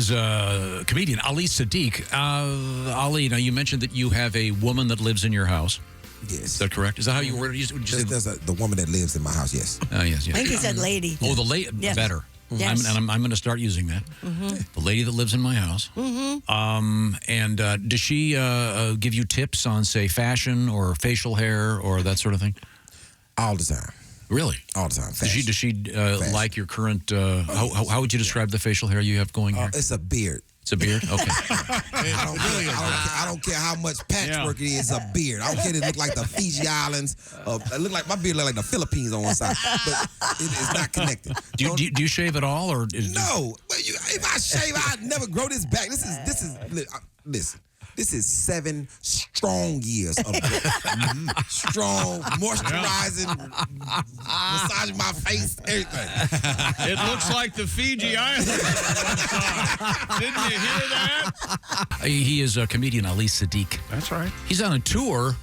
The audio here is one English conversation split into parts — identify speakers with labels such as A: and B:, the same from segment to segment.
A: is comedian Ali Siddiq. Ali, now you mentioned that you have a woman that lives in your house.
B: Yes.
A: Is that correct? Is that how you worded it?
B: The woman that lives in my house, yes.
A: Yes.
C: I think he said lady.
A: Oh, the lady.
C: Yes.
A: Better.
C: Yes.
A: I'm going to start using that. The lady that lives in my house. And does she give you tips on, say, fashion or facial hair or that sort of thing?
B: All the time.
A: Really?
B: All the time.
A: Does she like your current, how would you describe the facial hair you have going here?
B: It's a beard.
A: It's a beard? Okay.
B: I don't care how much patchwork it is. It's a beard. I don't care if it look like the Fiji Islands. My beard look like the Philippines on one side, but it's not connected.
A: Do you shave at all, or
B: no? If I shave, I'd never grow this back. Listen. This is 7 strong years of strong moisturizing, massaging my face, everything.
D: It looks like the Fiji Islands. Didn't you hear that?
A: He is a comedian, Ali Siddiq.
D: That's right.
A: He's on a tour,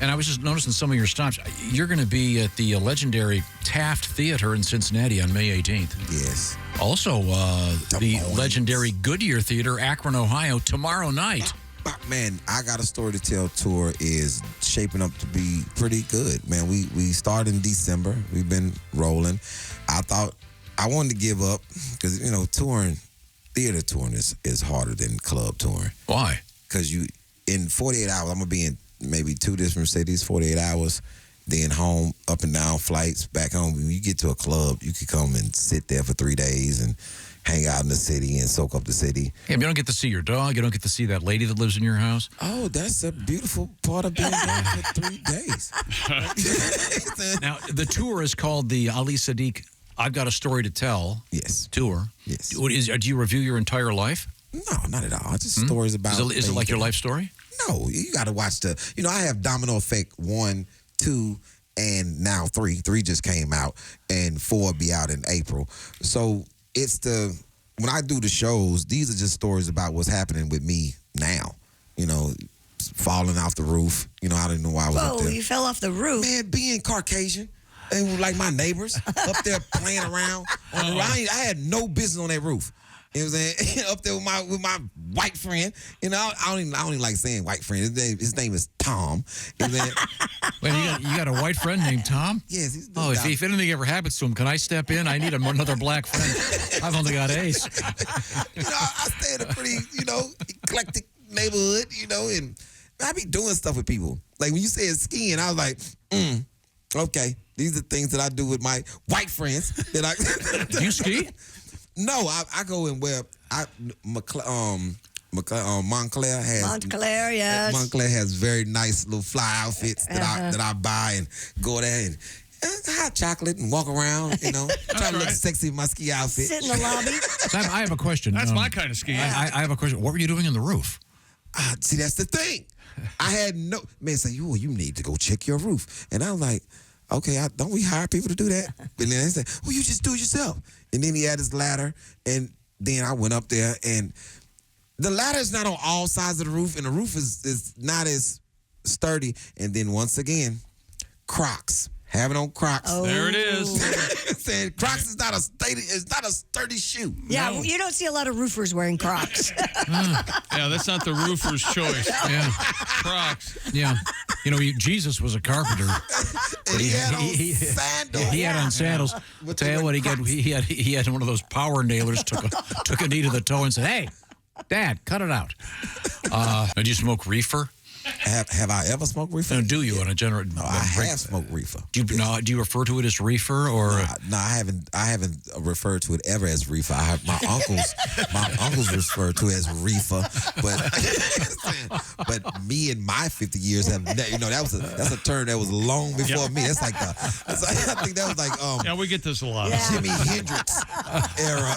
A: and I was just noticing some of your stops. You're going to be at the legendary Taft Theater in Cincinnati on May 18th.
B: Yes.
A: Also, the legendary Goodyear Theater, Akron, Ohio, tomorrow night.
B: Man, I Got a Story to Tell tour is shaping up to be pretty good, man. We started in December. We've been rolling. I thought I wanted to give up because, theater touring is harder than club touring.
A: Why?
B: Because in 48 hours, I'm going to be in maybe 2 different cities, 48 hours, then home, up and down flights, back home. When you get to a club, you could come and sit there for 3 days and hang out in the city and soak up the city.
A: Yeah, you don't get to see your dog. You don't get to see that lady that lives in your house.
B: Oh, that's a beautiful part of being gone for 3 days.
A: Now, the tour is called the Ali Siddiq I've Got a Story to Tell tour.
B: Yes.
A: Do you review your entire life?
B: No, not at all. It's just stories about...
A: Is it like your life story?
B: No, you got to watch I have Domino Effect 1, 2, and now 3. 3 just came out, and 4 will be out in April. So... when I do the shows, these are just stories about what's happening with me now. Falling off the roof. I didn't know why I was up there.
C: You fell off the roof.
B: Man, being Caucasian and like my neighbors up there playing around on the roof. I had no business on that roof. You know what I'm saying? Up there with my white friend. I don't even like saying white friend. His name is Tom.
A: Wait, you got a white friend named Tom?
B: Yes. He's
A: if anything ever happens to him, can I step in? I need another black friend. I've only got Ace.
B: I stay in a pretty, eclectic neighborhood, and I be doing stuff with people. Like when you said skiing, I was like, okay, these are things that I do with my white friends. Do
A: you ski?
B: No, I go and Montclair has...
C: Montclair, yes.
B: Montclair has very nice little fly outfits that I buy and go there and hot chocolate and walk around, try to look sexy in my ski outfit.
C: Sit in the lobby.
A: So I have a question.
D: That's my kind of skiing.
A: I have a question. What were you doing on the roof?
B: See, that's the thing. I had no... Man say, you need to go check your roof. And I was like, okay, don't we hire people to do that? And then they said, well, you just do it yourself. And then he had his ladder, and then I went up there, and the ladder is not on all sides of the roof, and the roof is not as sturdy. And then once again, Crocs. Having on Crocs.
C: Oh.
D: There it is.
B: Saying Crocs is not a sturdy shoe.
C: Yeah,
D: No.
C: you don't see a lot of roofers wearing Crocs.
D: Yeah, that's not the roofer's choice.
A: Yeah.
D: Crocs.
A: Yeah. Jesus was a carpenter.
B: And he had on sandals.
A: He had on sandals. Tell you what, he had one of those power nailers, took a knee to the toe and said, "Hey, Dad, cut it out." Do you smoke reefer?
B: Have I ever smoked reefer?
A: No, do you on a general?
B: No, I have smoked reefer.
A: Do you refer to it as reefer or?
B: No, I haven't referred to it ever as reefer. My uncles refer to it as reefer, but me and my 50 years have that's a term that was long before me. That's like I think that was like
D: Yeah, we get this a lot.
B: Jimi Hendrix era.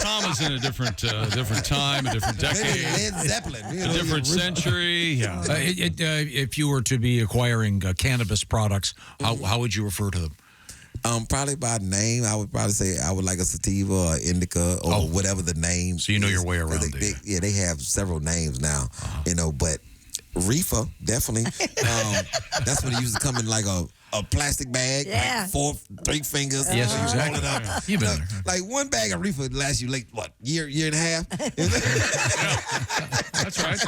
D: Tom is in a different time, a different decade,
B: Maybe Led Zeppelin,
D: a different century. Yeah.
A: If you were to be acquiring cannabis products, how would you refer to them?
B: Probably by name. I would probably say I would like a sativa or indica or whatever the name.
A: So you know your way around
B: it. They have several names now, but reefer, definitely. That's when it used to come in like a a plastic bag,
C: Yeah.
B: like 3 fingers.
A: Yes,
B: you roll
A: exactly.
B: it up.
A: You've been there.
B: Like one bag of reefer lasts you like what, year and a half?
D: That's right.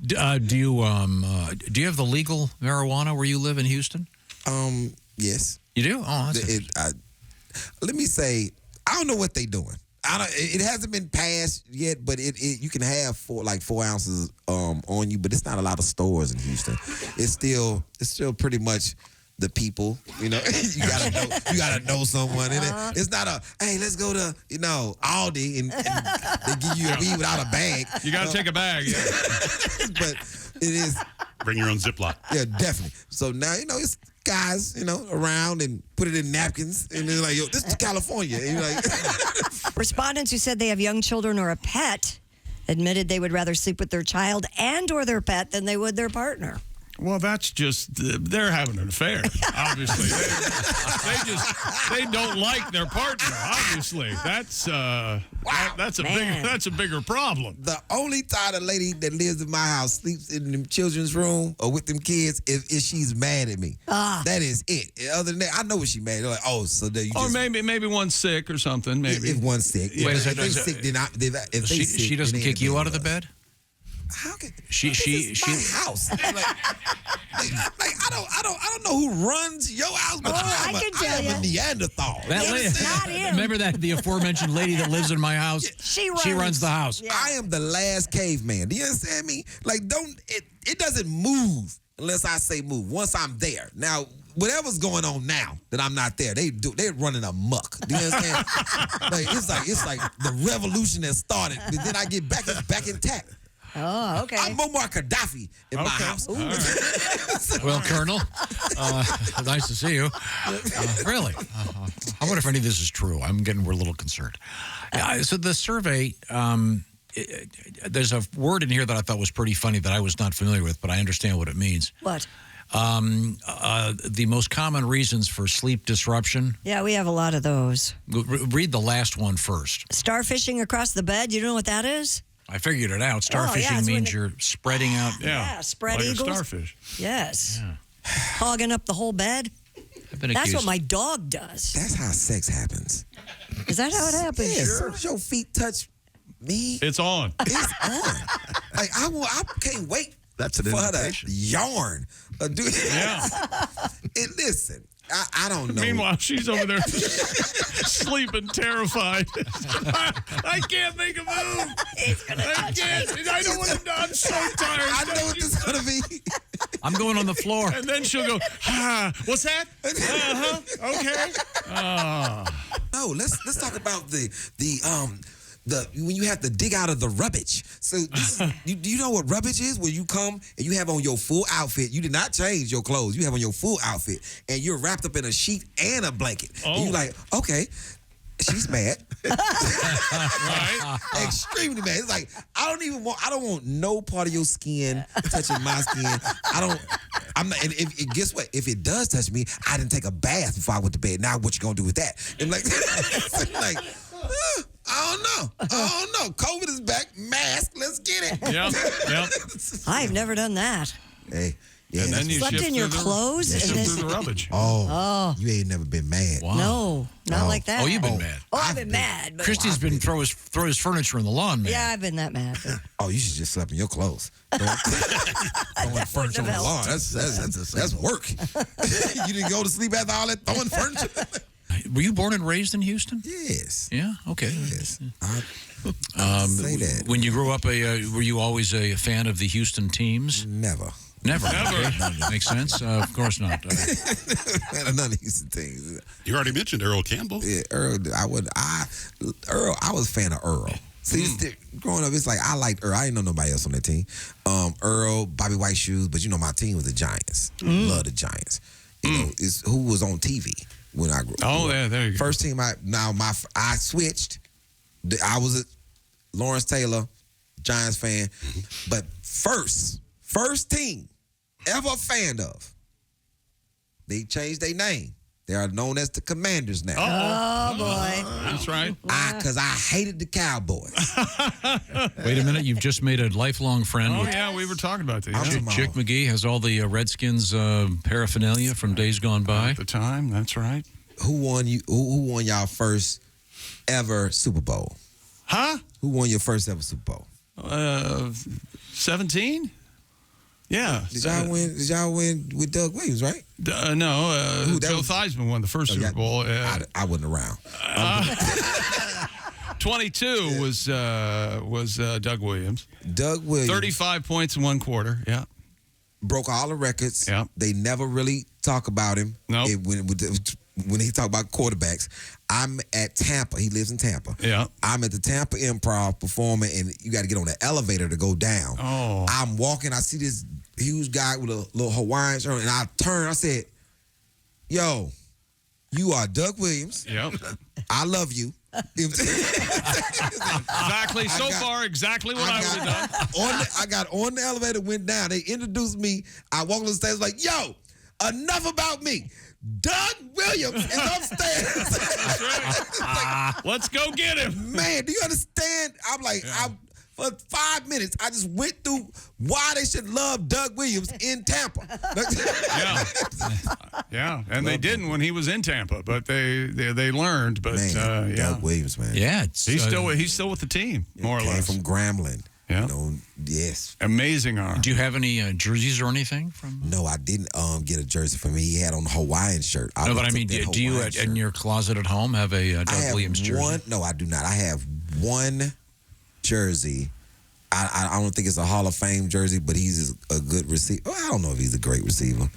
A: Do you have the legal marijuana where you live in Houston?
B: Yes.
A: You do? Oh, that's
B: Let me say, I don't know what they doing. It hasn't been passed yet, but you can have 4 ounces on you, but it's not a lot of stores in Houston. It's still pretty much the people. You know, you gotta know someone in it. It's not hey, let's go to Aldi and they give you a weed without a bag.
D: You got to take a bag. Yeah.
B: But it is.
E: Bring your own Ziploc.
B: Yeah, definitely. So now, it's guys, around and put it in napkins. And they're like, yo, this is California. And you're like,
C: Respondents who said they have young children or a pet admitted they would rather sleep with their child and or their pet than they would their partner.
D: Well, that's just they're having an affair. Obviously, they don't like their partner. Obviously, that's a bigger problem.
B: the only time a lady that lives in my house sleeps in the children's room or with them kids if she's mad at me. That is it. Other than that, I know what she's mad. They're like, oh, so there you
D: Or
B: just...
D: maybe one's sick or something. Maybe
B: If one's sick.
A: Wait a
B: If
A: second,
B: they sick, then if they sick,
A: she doesn't
B: then
A: kick you out of the
B: bed.
A: bed?
B: How can
A: She
B: my house? like I don't know who runs your house, but
C: I can tell
B: I am a
C: you.
B: Neanderthal.
A: That
B: You
A: lady,
B: understand?
C: Not him.
A: remember the aforementioned lady that lives in my house?
C: She
A: She
C: runs.
A: runs the house.
C: Yeah.
B: I am the last caveman. Do you understand me? Like, it doesn't move unless I say move. Once I'm there. Now, whatever's going on now that I'm not there, they're running amok. Do you understand? It's like the revolution has started. But then I get back, it's back intact.
C: Oh, okay.
B: I'm Muammar Gaddafi in my house.
A: Well, Colonel, nice to see you. Really? I wonder if any of this is true. We're a little concerned. So the survey, there's a word in here that I thought was pretty funny that I was not familiar with, but I understand what it means.
C: What?
A: The most common reasons for sleep disruption.
C: Yeah, we have a lot of those.
A: Read the last one first.
C: Starfishing across the bed. You know what that is?
A: I figured it out. Starfishing
C: it's when
A: means you're spreading out.
C: Yeah, spread
D: like
C: eagles.
D: a starfish.
C: Yes. Hogging up the whole bed.
A: I've been
C: That's
A: accused.
C: what my dog does.
B: That's how sex happens.
C: Is that how it happens?
B: Yeah, as soon as your feet touch me,
D: It's on.
B: it's on. Like I can't wait.
E: That's an
B: for her to
E: invitation.
B: yarn. Dude.
D: Yeah.
B: And listen, I don't know.
D: Meanwhile, she's over there sleeping, terrified. I can't make a move. I can't. I don't want to. I'm so tired.
B: I know what this is gonna be.
A: I'm going on the floor.
D: And then she'll go, what's that? Okay.
B: No, let's talk about the when you have to dig out of the rubbish. So this is, you know what rubbish is? Where you come and you have on your full outfit. You did not change your clothes. You have on your full outfit, and you're wrapped up in a sheet and a blanket.
D: Oh.
B: And you're like, okay, she's mad.
D: Right.
B: Extremely mad. It's like I don't want no part of your skin touching my skin. I'm not. And guess what? If it does touch me, I didn't take a bath before I went to bed. Now what you gonna do with that? And like, I don't know. COVID is back. Mask. Let's get it.
D: Yep.
C: I've never done that.
B: Hey. Yeah,
D: And then you
C: Slept
D: shift
C: in your
D: through the-
C: clothes and
D: shift
C: then-
D: through the rubbish.
B: Oh, you ain't never been mad.
A: Wow.
C: No, not like that.
A: Oh, you've been mad.
C: Oh, I've been mad. But
A: Christy's been throw his furniture in the lawn, man.
C: yeah, I've been that mad.
B: Oh, you should just sleep in your clothes. Throwing furniture on the
C: helped.
B: lawn. That's work. You didn't go to sleep after all that throwing furniture?
A: Were you born and raised in Houston?
B: Yes.
A: Yeah. Okay.
B: Yes. I say that.
A: When you grew up, were you always a fan of the Houston teams?
B: Never.
A: Never. Okay. Makes sense. Of course not.
B: None of these things.
E: You already mentioned Earl Campbell.
B: Yeah, Earl. I was a fan of Earl. See, growing up, it's like I liked Earl. I didn't know nobody else on that team. Earl, Bobby White Shoes, but my team was the Giants. Love the Giants. You know, it's who was on TV when I grew up.
D: Oh, yeah, there you go.
B: First team I switched. I was a Lawrence Taylor, Giants fan, but first team ever a fan of. They changed their name. They are known as the Commanders now.
C: Oh, boy.
D: That's right.
B: Because I hated the Cowboys.
A: Wait a minute. You've just made a lifelong friend
D: Oh,
A: with
D: yeah, we were talking about that.
B: I'm
D: Yeah.
B: talking
A: Chick McGee. Has all the Redskins paraphernalia from days gone by.
D: At the time, that's right.
B: Who won y'all first ever Super Bowl?
D: Huh?
B: Who won your first ever Super Bowl?
D: 17? Yeah.
B: Did y'all win with Doug Williams, right?
D: No,
B: Who, that
D: Joe
B: was-
D: Theismann won the first Super Bowl.
B: I wasn't around.
D: 22 was Doug Williams.
B: Doug Williams
D: 35 points in one quarter. Yeah.
B: broke all the records.
D: Yeah.
B: They never really talk about him.
D: Nope.
B: When he talk about quarterbacks, I'm at Tampa. He lives in Tampa.
D: Yeah.
B: I'm at the Tampa Improv performing, and you got to get on the elevator to go down.
D: Oh.
B: I'm walking. I see this huge guy with a little Hawaiian shirt, and I turn. I said, "Yo, you are Doug Williams.
D: Yep.
B: I love you."
D: Exactly. So far, exactly what I would have done.
B: I got on the elevator, went down. They introduced me. I walked on the stage like, "Yo, enough about me. Doug Williams is upstairs."
D: Let's go get him.
B: Man, do you understand? I'm like, for 5 minutes, I just went through why they should love Doug Williams in Tampa.
D: Yeah. Yeah. And they didn't when he was in Tampa, but they learned. But
B: Man,
D: yeah.
B: Doug Williams, man.
A: Yeah, it's,
D: He's still with the team, more or
B: Came
D: less.
B: from Grambling.
D: Yeah.
B: You know, yes.
D: Amazing arm.
A: Do you have any jerseys or anything from?
B: No, I didn't get a jersey for me. He had on a Hawaiian shirt.
A: No, but I
B: took
A: mean,
B: that
A: do you
B: Hawaiian
A: in
B: shirt.
A: your closet at home have a
B: I
A: Doug
B: have
A: Williams jersey?
B: one. No, I do not. I have one jersey. I don't think it's a Hall of Fame jersey, but he's a good receiver. Well, I don't know if he's a great receiver.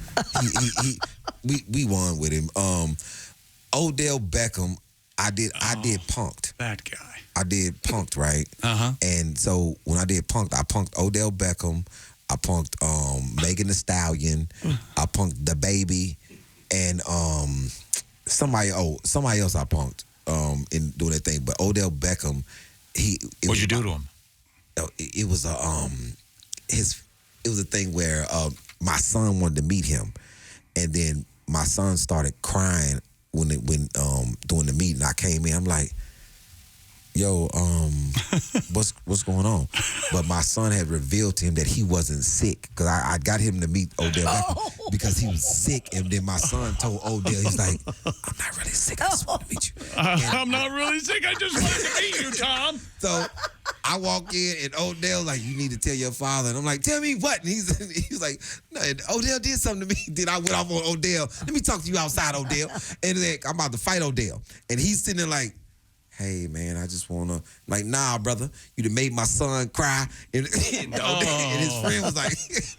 B: We won with him. Odell Beckham. I did punked.
D: That guy.
B: I did punked, right?
D: Uh-huh.
B: And so when I did punked, I punked Odell Beckham. I punked Megan Thee Stallion. I punked the baby, and somebody else I punked in doing that thing. But Odell Beckham,
A: What'd you do to him?
B: It was a thing where my son wanted to meet him, and then my son started crying when during the meeting. I came in. I'm like, "Yo, what's going on?" But my son had revealed to him that he wasn't sick, because I got him to meet Odell Beckham because he was sick, and then my son told Odell, he's like, "I'm not really sick. I just want to meet you."
D: I'm not really sick. I just wanted to meet you, Tom.
B: So I walk in, and Odell like, "You need to tell your father." And I'm like, "Tell me what?" And he's like, "No, Odell did something to me." Then I went off on Odell. "Let me talk to you outside, Odell." And like, I'm about to fight Odell, and he's sitting there like, "Hey man, I just wanna," like, "Nah, brother, you done made my son cry." And his friend was like,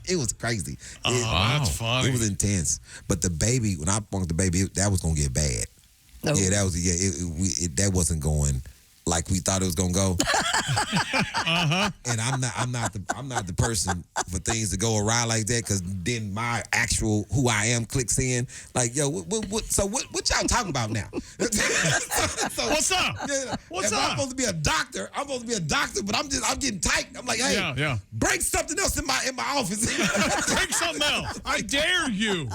B: it was crazy.
D: That's funny.
B: It was intense. But the baby, when I punked the baby, that was gonna get bad.
C: No.
B: Yeah, that was that wasn't going like we thought it was gonna go. And I'm not the person for things to go awry like that, because then my actual who I am clicks in. Like, yo, what y'all talking about now? So,
D: What's up?
B: yeah,
D: What's
B: if
D: up?
B: I'm supposed to be a doctor, but I'm getting tight. I'm like, hey,
D: Yeah.
B: bring something else in my office.
D: Drink something else. I dare you.